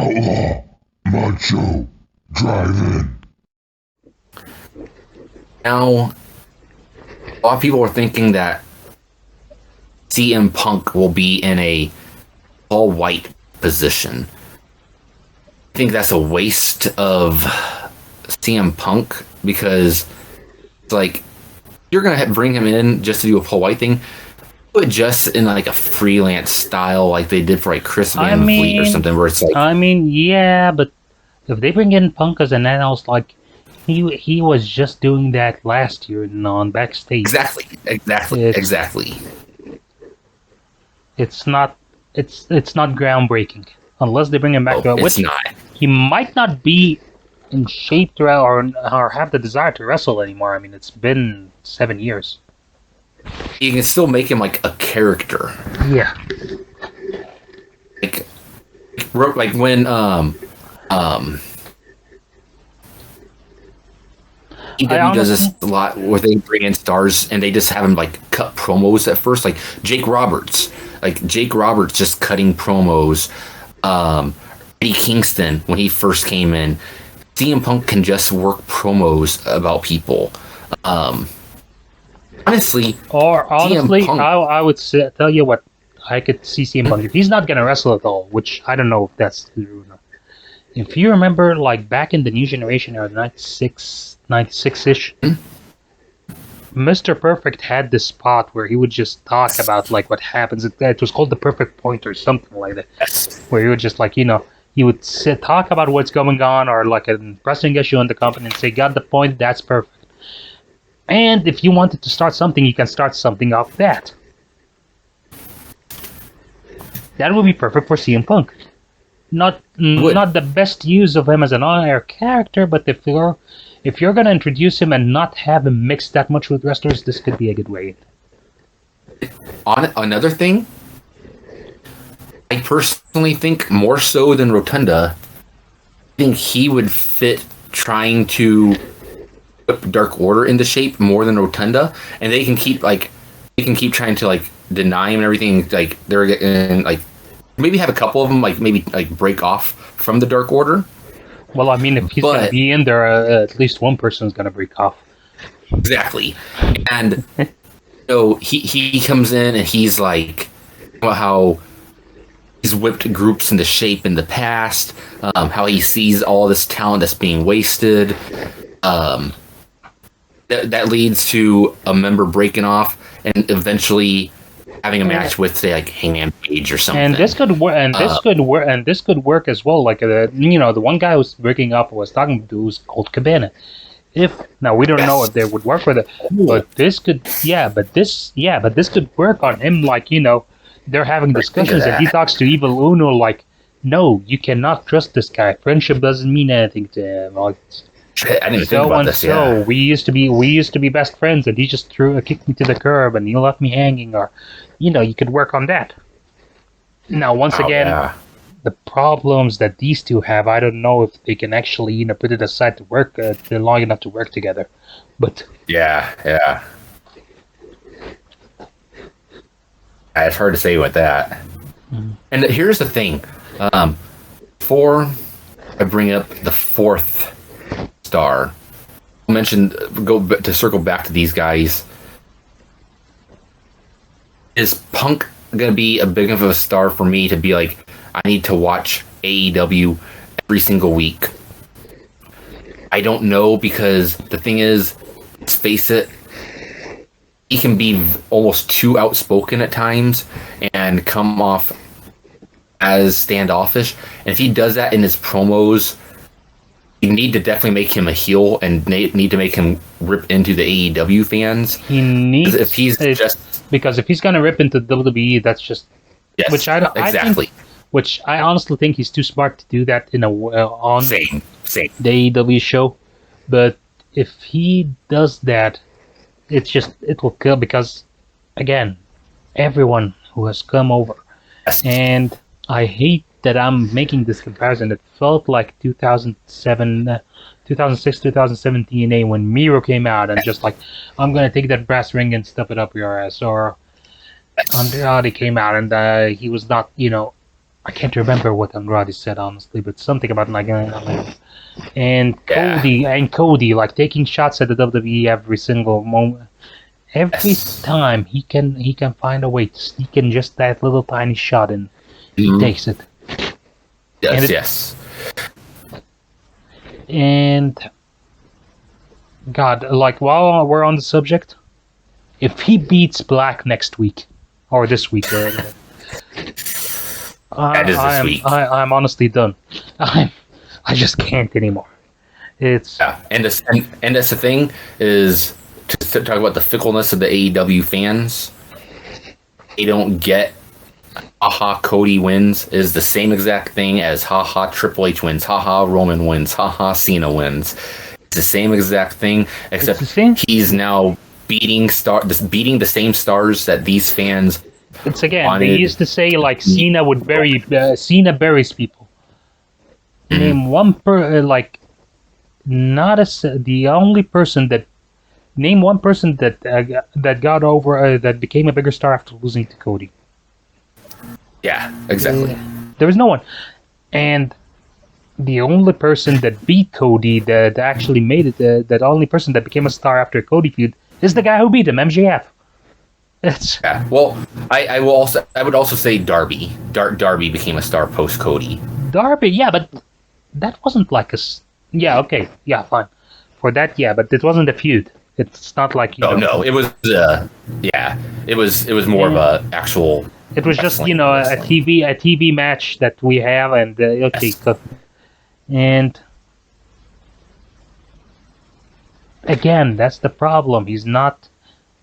Outlaw, Macho, Drive-In. Now, a lot of people are thinking that CM Punk will be in a all-white position. I think that's a waste of CM Punk because it's like you're gonna bring him in just to do a full white thing, but just in like a freelance style, like they did for like Chris Van Vliet or something, where it's like. Yeah, but if they bring in Punk as an analyst, like he was just doing that last year on backstage. Exactly. It's not groundbreaking unless they bring him back to it. It's not. He might not be in shape to or have the desire to wrestle anymore. I mean, it's been 7 years. You can still make him like a character. Yeah. Like when EW does this a lot where they bring in stars and they just have him like cut promos at first, like Jake Roberts just cutting promos. Eddie Kingston when he first came in. CM Punk can just work promos about people. Honestly, Punk, I would tell you what, I could see CM Punk if he's not gonna wrestle at all, which I don't know if that's true or not. If you remember, like back in the New Generation era, 96-ish, Mr. Perfect had this spot where he would just talk about like what happens. It was called the Perfect Point or something like that, where he would just like he would talk about what's going on or like a pressing issue in the company and say, "Got the point? That's perfect." And if you wanted to start something, you can start something off that. That would be perfect for CM Punk. Not the best use of him as an on-air character, but if you're gonna introduce him and not have him mix that much with wrestlers, this could be a good way. On another thing, I personally think more so than Rotunda, I think he would fit trying to put Dark Order into shape more than Rotunda, and they can keep trying to like deny him and everything. Like they're getting like maybe have a couple of them like maybe like break off from the Dark Order. Well, I mean, if he's going to be in there, at least one person is going to break off. Exactly, and so he comes in and he's like, how he's whipped groups into shape in the past, how he sees all this talent that's being wasted. That leads to a member breaking off and eventually having a match with, say, like Hangman Page or something. And this could work. And this could work as well. Like the one guy who's breaking up was talking to was called Cabana. Now we don't know if they would work with it, but this could. But this could work on him. Like they're having discussions and he talks to Evil Uno. Like, no, you cannot trust this guy. Friendship doesn't mean anything to him. Like, I didn't even think about this. Yeah. We used to be best friends, and he just kicked me to the curb, and he left me hanging. Or, you could work on that. Now, once again, the problems that these two have, I don't know if they can actually, put it aside to work. They're long enough to work together, but yeah. It's hard to say with that. And here's the thing: before I bring up the fourth star, to circle back to these guys. Is Punk going to be a big enough of a star for me to be like, I need to watch AEW every single week? I don't know, because the thing is, let's face it, he can be almost too outspoken at times and come off as standoffish. And if he does that in his promos, you need to definitely make him a heel and need to make him rip into the AEW fans. He needs, because if he's gonna rip into WWE, that's just which I honestly think he's too smart to do that on same the AEW show. But if he does that, it will kill, because again, everyone who has come over, and I hate that I'm making this comparison. It felt like 2006, 2007 TNA when Miro came out and just like, I'm gonna take that brass ring and stuff it up your ass. Or Andrade came out and he was not, I can't remember what Andrade said honestly, but something about like Cody like taking shots at the WWE every single moment. Every time he can find a way to sneak in just that little tiny shot, and he takes it. Yes. And God, like while we're on the subject, if he beats Black next week or this week, I'm honestly done. I just can't anymore. It's and that's the thing is to talk about the fickleness of the AEW fans. They don't get haha Cody wins is the same exact thing as haha Triple H wins, haha Roman wins, haha Cena wins. It's the same exact thing, except he's now beating the same stars that these fans. It's again. They used to say like Cena buries people. Name one the only person that. Name one person that got over that became a bigger star after losing to Cody. Yeah, exactly. There was no one, and the only person that beat Cody that actually made it, that only person that became a star after a Cody feud is the guy who beat him, MJF. Yeah. Well, I would also say Darby. Darby became a star post Cody. Darby, yeah, but that wasn't like a. Yeah, okay, yeah, fine. For that, yeah, but it wasn't a feud. It's not like no, it was it was more of a actual. It was just a TV match that we have, and and again, that's the problem. He's not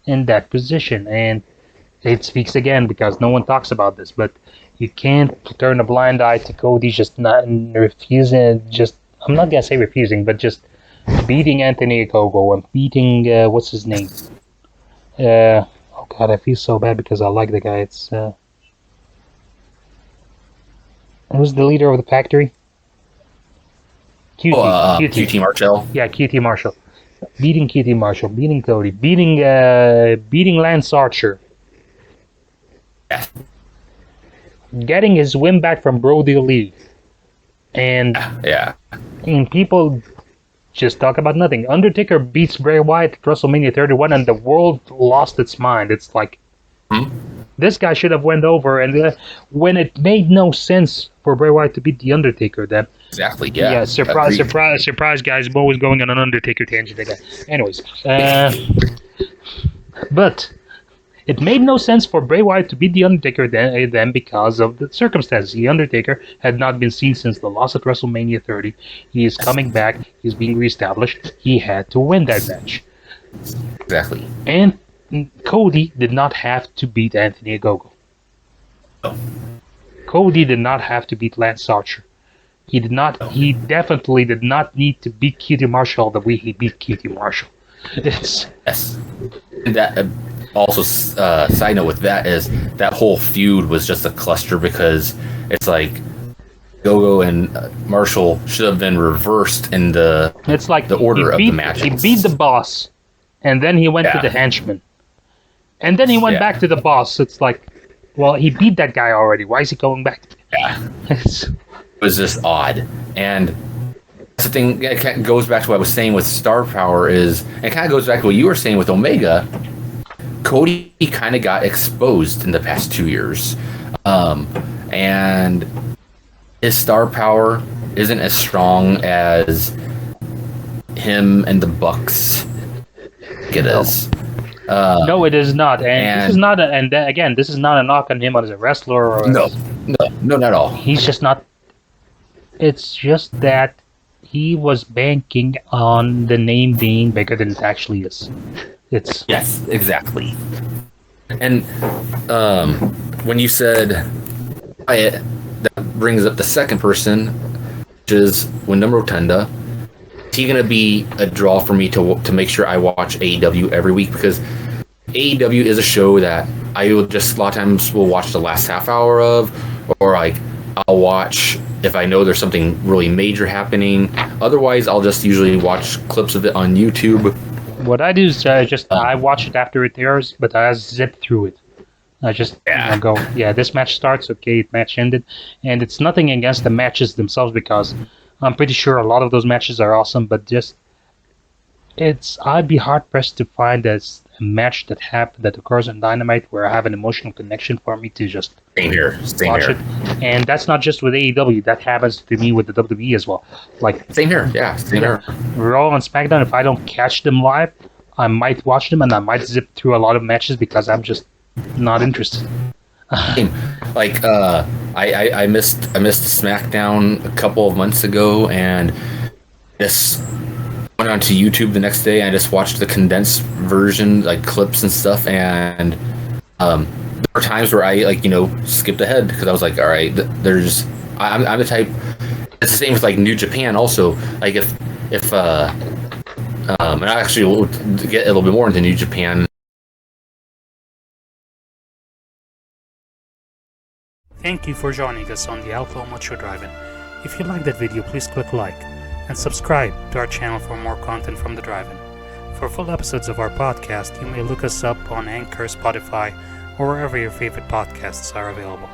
in that position, and it speaks again because no one talks about this. But you can't turn a blind eye to Cody just not refusing. I'm not gonna say refusing, but just beating Anthony Ogogo and beating what's his name? Oh God, I feel so bad because I like the guy. It's who's the leader of the factory? QT Marshall. Yeah, QT Marshall. Beating QT Marshall, beating Cody, beating Lance Archer. Yeah. Getting his win back from Brody Lee. And people just talk about nothing. Undertaker beats Bray Wyatt at WrestleMania 31 and the world lost its mind. It's like this guy should have went over, and when it made no sense for Bray Wyatt to beat The Undertaker, then exactly, yeah. Yeah, surprise, guys. I'm always going on an Undertaker tangent again. Anyways, but it made no sense for Bray Wyatt to beat The Undertaker then because of the circumstances. The Undertaker had not been seen since the loss at WrestleMania 30. He is coming back. He's being reestablished. He had to win that match. Exactly. And Cody did not have to beat Anthony Ogogo. No. Cody did not have to beat Lance Archer. He did not. He definitely did not need to beat QT Marshall the way he beat QT Marshall. Yes. And that also, side note with that is that whole feud was just a cluster because it's like Gogo and Marshall should have been reversed in the order of the matches. He beat the boss, and then he went to the henchman, and then he went back to the boss. It's like, well, he beat that guy already. Why is he going back? Yeah, it was just odd. And that's the thing. It goes back to what I was saying with star power. It kind of goes back to what you were saying with Omega. Cody kind of got exposed in the past 2 years, and his star power isn't as strong as him and the Bucks. It is. No, it is not, and this is not. Again, this is not a knock on him as a wrestler. Or no, not at all. He's just not. It's just that he was banking on the name being bigger than it actually is. Yes, exactly. And when you said Wyatt, that brings up the second person, which is Wyndham Rotunda. Is he going to be a draw for me to make sure I watch AEW every week? Because AEW is a show that I will just a lot of times will watch the last half hour of, or like I'll watch if I know there's something really major happening. Otherwise, I'll just usually watch clips of it on YouTube. What I do is I watch it after it airs, but I zip through it. I just go, yeah, this match starts, okay, match ended. And it's nothing against the matches themselves because I'm pretty sure a lot of those matches are awesome, but just I'd be hard pressed to find a match that occurs in Dynamite where I have an emotional connection for me to just watch it. And that's not just with AEW. That happens to me with the WWE as well. Like same here, same here. Raw and SmackDown. If I don't catch them live, I might watch them and I might zip through a lot of matches because I'm just not interested. Like I missed SmackDown a couple of months ago, and this went onto YouTube the next day. I just watched the condensed version, like clips and stuff, and there were times where I skipped ahead because I was like, all right, I'm the type. It's the same with like New Japan also. Like if and I actually will get a little bit more into New Japan. Thank you for joining us on the Outlaw Macho Drive-In. If you liked that video, please click like and subscribe to our channel for more content from the Drive-In. For full episodes of our podcast, you may look us up on Anchor, Spotify, or wherever your favorite podcasts are available.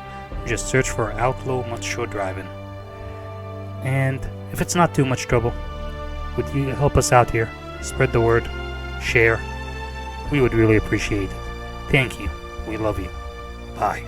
Just search for Outlaw Macho Drive-In. And if it's not too much trouble, would you help us out here? Spread the word, share. We would really appreciate it. Thank you. We love you. Bye.